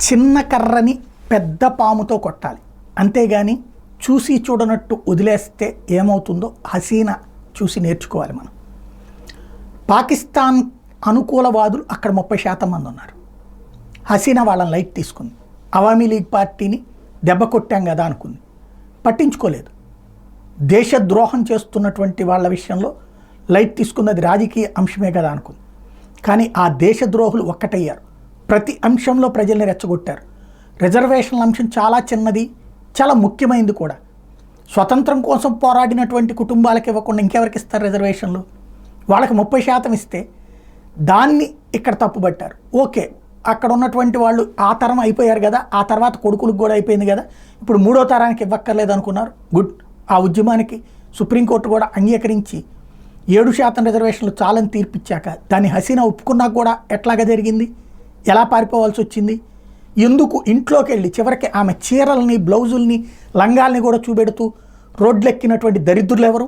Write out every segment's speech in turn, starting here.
చిన్న కర్రని పెద్ద పాముతో కొట్టాలి, అంతేగాని చూసి చూడనట్టు వదిలేస్తే ఏమవుతుందో హసీనా చూసి నేర్చుకోవాలి మనం. పాకిస్తాన్ అనుకూలవాదులు అక్కడ 30% మంది ఉన్నారు. హసీనా వాళ్ళని లైట్ తీసుకుంది. అవామీ లీగ్ పార్టీని దెబ్బ కొట్టాం కదా అనుకుంది, పట్టించుకోలేదు. దేశద్రోహం చేస్తున్నటువంటి వాళ్ళ విషయంలో లైట్ తీసుకున్నది రాజకీయ అంశమే కదా అనుకుంది. కానీ ఆ దేశద్రోహులు ఒక్కటయ్యారు. ప్రతి అంశంలో ప్రజల్ని రెచ్చగొట్టారు. రిజర్వేషన్ల అంశం చాలా చిన్నది, చాలా ముఖ్యమైనది కూడా. స్వతంత్రం కోసం పోరాడినటువంటి కుటుంబాలకు ఇవ్వకుండా ఇంకెవరికి ఇస్తారు రిజర్వేషన్లు? వాళ్ళకి 30% ఇస్తే దాన్ని ఇక్కడ తప్పుబట్టారు. ఓకే, అక్కడ ఉన్నటువంటి వాళ్ళు ఆ తరం అయిపోయారు కదా, ఆ తర్వాత కొడుకులకు కూడా అయిపోయింది కదా, ఇప్పుడు 3వ తరానికి ఇవ్వక్కర్లేదు అనుకున్నారు. గుడ్. ఆ ఉద్యమానికి సుప్రీంకోర్టు కూడా అంగీకరించి 7% రిజర్వేషన్లు చాలని తీర్పిచ్చాక దాన్ని హసీనా ఒప్పుకున్నా కూడా ఎట్లాగా జరిగింది? ఎలా పారిపోవాల్సి వచ్చింది? ఎందుకు ఇంట్లోకి వెళ్ళి చివరికి ఆమె చీరల్ని, బ్లౌజుల్ని, లంగాల్ని కూడా చూపెడుతూ రోడ్లెక్కినటువంటి దరిద్రులు ఎవరు?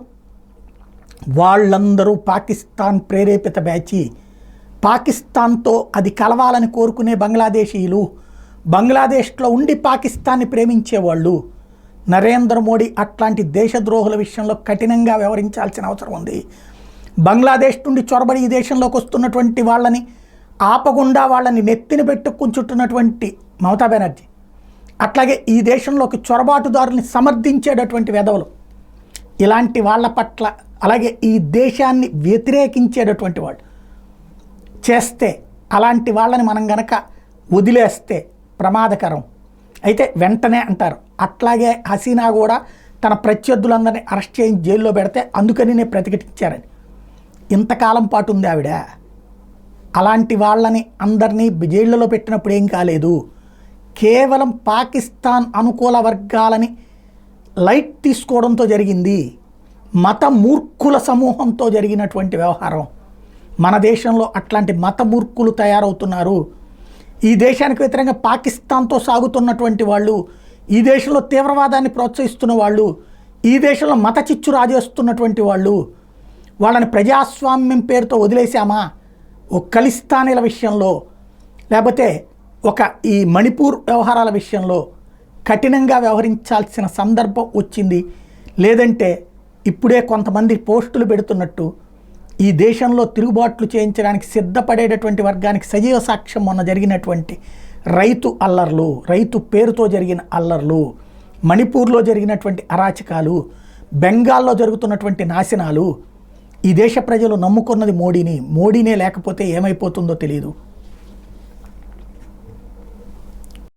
వాళ్ళందరూ పాకిస్తాన్ ప్రేరేపిత బ్యాచి. పాకిస్తాన్తో అది కలవాలని కోరుకునే బంగ్లాదేశీయులు, బంగ్లాదేశ్లో ఉండి పాకిస్తాన్ని ప్రేమించేవాళ్ళు. నరేంద్ర మోడీ అట్లాంటి దేశద్రోహుల విషయంలో కఠినంగా వ్యవహరించాల్సిన అవసరం ఉంది. బంగ్లాదేశ్ నుండి చొరబడి ఈ దేశంలోకి వస్తున్నటువంటి వాళ్ళని ఆపకుండా వాళ్ళని నెత్తిన పెట్టుకుంచుంటున్నటువంటి మమతా బెనర్జీ, అట్లాగే ఈ దేశంలోకి చొరబాటుదారుల్ని సమర్థించేటటువంటి వెధవలు, ఇలాంటి వాళ్ళ పట్ల, అలాగే ఈ దేశాన్ని వ్యతిరేకించేటటువంటి వాళ్ళు చేస్తే, అలాంటి వాళ్ళని మనం గనక వదిలేస్తే ప్రమాదకరం. అయితే వెంటనే అంటారు. అట్లాగే హసీనా కూడా తన ప్రత్యర్థులందరినీ అరెస్ట్ చేసి జైల్లో పెడితే అందుకని నేను ప్రతిఘటించారని ఇంతకాలం పాటు ఉంది ఆవిడ. అలాంటి వాళ్ళని అందరినీ జైళ్ళలో పెట్టినప్పుడు ఏం కాలేదు. కేవలం పాకిస్తాన్ అనుకూల వర్గాలని లైట్ తీసుకోవడంతో జరిగింది. మత మూర్ఖుల సమూహంతో జరిగినటువంటి వ్యవహారం. మన దేశంలో అట్లాంటి మత మూర్ఖులు తయారవుతున్నారు. ఈ దేశానికి వ్యతిరేకంగా పాకిస్తాన్తో సాగుతున్నటువంటి వాళ్ళు, ఈ దేశంలో తీవ్రవాదాన్ని ప్రోత్సహిస్తున్న వాళ్ళు, ఈ దేశంలో మత చిచ్చు రాజేస్తున్నటువంటి వాళ్ళు, వాళ్ళని ప్రజాస్వామ్యం పేరుతో వదిలేశామా? ఒక ఖలిస్తానీల విషయంలో, లేకపోతే ఒక ఈ మణిపూర్ వ్యవహారాల విషయంలో కఠినంగా వ్యవహరించాల్సిన సందర్భం వచ్చింది. లేదంటే ఇప్పుడే కొంతమంది పోస్టులు పెడుతున్నట్టు ఈ దేశంలో తిరుగుబాట్లు చేయించడానికి సిద్ధపడేటటువంటి వర్గానికి సజీవ సాక్ష్యం మొన్న జరిగినటువంటి రైతు అల్లర్లు, రైతు పేరుతో జరిగిన అల్లర్లు, మణిపూర్లో జరిగినటువంటి అరాచకాలు, బెంగాల్లో జరుగుతున్నటువంటి నాశనాలు. ఈ దేశ ప్రజలు నమ్ముకున్నది మోడీని. మోడీనే లేకపోతే ఏమైపోతుందో తెలియదు.